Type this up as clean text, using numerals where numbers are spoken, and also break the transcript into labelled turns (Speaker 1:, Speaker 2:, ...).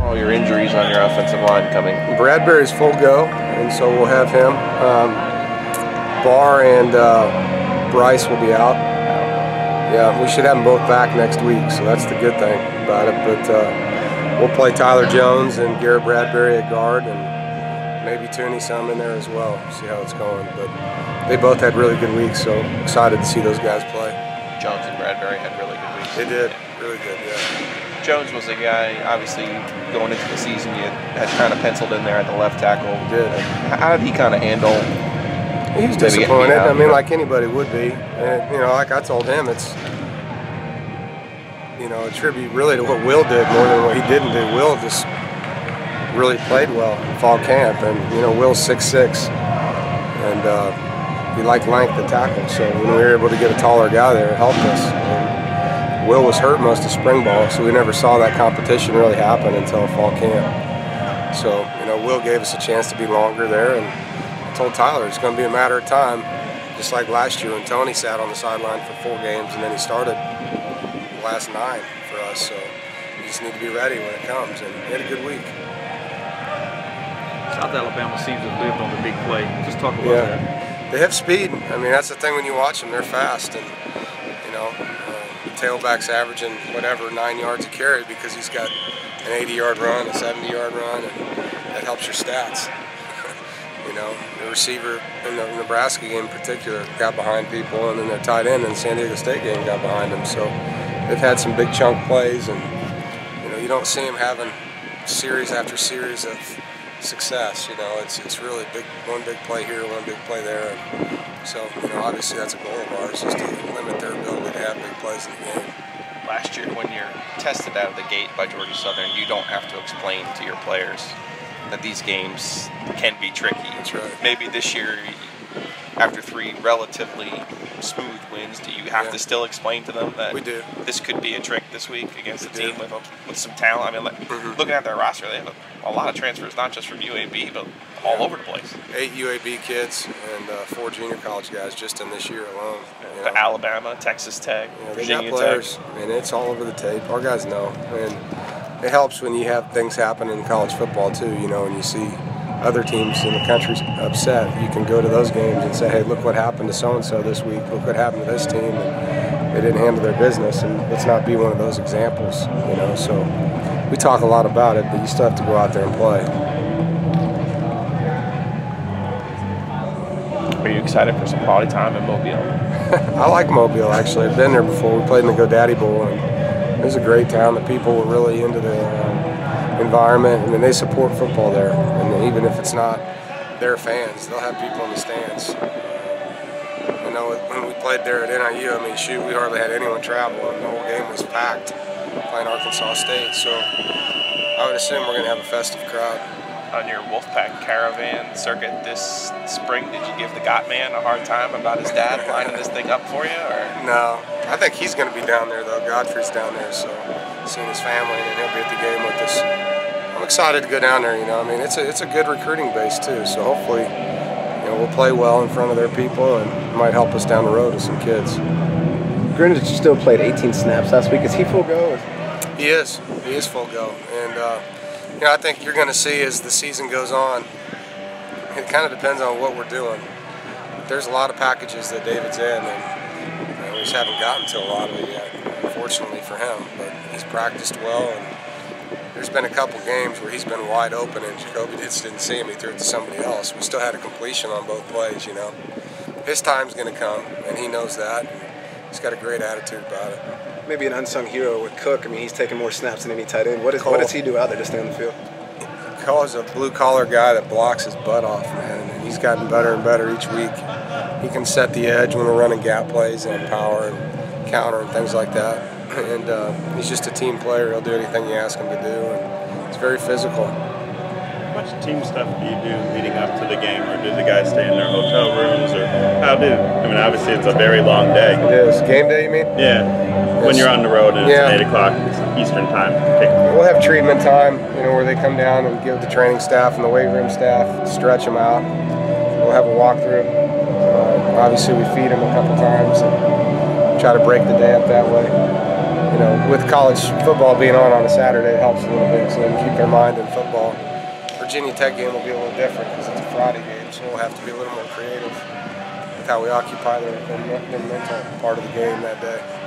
Speaker 1: All your injuries on your offensive line coming.
Speaker 2: Bradbury's full go, and so we'll have him. Barr and Bryce will be out. Yeah, we should have them both back next week, so that's the good thing about it. But we'll play Tyler Jones and Garrett Bradbury at guard, and maybe Tooney some in there as well. See how it's going. But they both had really good weeks, so excited to see those guys play.
Speaker 1: Jones and Bradbury had really good weeks.
Speaker 2: They did, really good, yeah.
Speaker 1: Jones was a guy, obviously, going into the season, you had kind of penciled in there at the left tackle.
Speaker 2: He did.
Speaker 1: How did he kind of handle?
Speaker 2: He was disappointed. I mean, like anybody would be. And, you know, like I told him, it's, you know, a tribute really to what Will did more than what he didn't do. Will just really played well in fall camp, and you know, Will's 6'6", and he liked length to tackle. So when we were able to get a taller guy there, it helped us. And Will was hurt most of spring ball, so we never saw that competition really happen until fall camp. So you know, Will gave us a chance to be longer there, and I told Tyler it's going to be a matter of time, just like last year when Tony sat on the sideline for 4 games and then he started the last 9 for us. So we just need to be ready when it comes, and he had a good week.
Speaker 3: South Alabama seems to have lived on the big play. Just talk about that.
Speaker 2: They have speed. I mean, that's the thing when you watch them. They're fast, and you know, the tailback's averaging whatever 9 yards a carry because he's got an 80-yard run, a 70-yard run, and that helps your stats. You know, the receiver in the Nebraska game in particular got behind people, and then their tight end in the San Diego State game got behind them. So they've had some big chunk plays, and you know, you don't see them having series after series of success. You know, it's really big, one big play here, one big play there. And so, you know, obviously that's a goal of ours, is to limit their ability to have big plays in the game.
Speaker 1: Last year, when you're tested out of the gate by Georgia Southern, you don't have to explain to your players that these games can be tricky.
Speaker 2: That's right.
Speaker 1: Maybe this year, after 3 relatively smooth wins, do you have to still explain to them that this could be a trick this week against a team with some talent? I mean, looking at their roster, they have a lot of transfers, not just from UAB, but all over the place.
Speaker 2: 8 UAB kids and 4 junior college guys just in this year alone. You know.
Speaker 1: Alabama, Texas Tech, Virginia
Speaker 2: players.
Speaker 1: Tech.
Speaker 2: I mean, it's all over the tape. Our guys know, and it helps when you have things happen in college football too. You know, and you see other teams in the country upset, you can go to those games and say, hey, look what happened to so-and-so this week, look what happened to this team, and they didn't handle their business, and let's not be one of those examples, you know. So we talk a lot about it, but you still have to go out there and play.
Speaker 1: Are you excited for some quality time in Mobile?
Speaker 2: I like Mobile, actually. I've been there before. We played in the GoDaddy Bowl, and it was a great town. The people were really into the environment. I mean, they support football there, and even if it's not their fans, they'll have people in the stands. You know, when we played there at NIU, I mean, shoot, we hardly had anyone travel, and the whole game was packed playing Arkansas State. So I would assume we're going to have a festive crowd.
Speaker 1: On your Wolfpack caravan circuit this spring, did you give the Got Man a hard time about his dad lining this thing up for you? Or?
Speaker 2: No, I think he's going to be down there though. Godfrey's down there, so seeing his family, and he'll be at the game with us. I'm excited to go down there. You know, I mean, it's a good recruiting base too. So hopefully, you know, we'll play well in front of their people, and it might help us down the road with some kids.
Speaker 4: Greenwich still played 18 snaps last week. Is he full go?
Speaker 2: He is. He is full go, and you know, I think you're going to see as the season goes on. It kind of depends on what we're doing. There's a lot of packages that David's in, and we just haven't gotten to a lot of it yet, unfortunately for him. But he's practiced well, and there's been a couple games where he's been wide open, and Jacoby just didn't see him. He threw it to somebody else. We still had a completion on both plays, you know. His time's going to come, and he knows that. He's got a great attitude about it.
Speaker 4: Maybe an unsung hero with Cook. I mean, he's taking more snaps than any tight end. What does he do out there to stay on the field?
Speaker 2: Cole is a blue-collar guy that blocks his butt off, man, and he's gotten better and better each week. He can set the edge when we're running gap plays and power and counter and things like that. And he's just a team player. He'll do anything you ask him to do, and he's very physical.
Speaker 5: How much team stuff do you do leading up to the game, or do the guys stay in their hotel rooms, or how do? I mean, obviously it's a very long day.
Speaker 2: It is. Game day, you mean?
Speaker 5: Yeah. When you're on the road and it's 8 o'clock Eastern time.
Speaker 2: We'll have treatment time, you know, where they come down and give the training staff and the weight room staff, stretch them out. We'll have a walkthrough. Obviously we feed them a couple times and try to break the day up that way. You you know, with college football being on a Saturday, it helps a little bit so they can keep their mind in football. Virginia Tech game will be a little different because it's a Friday game, so we'll have to be a little more creative with how we occupy their mental part of the game that day.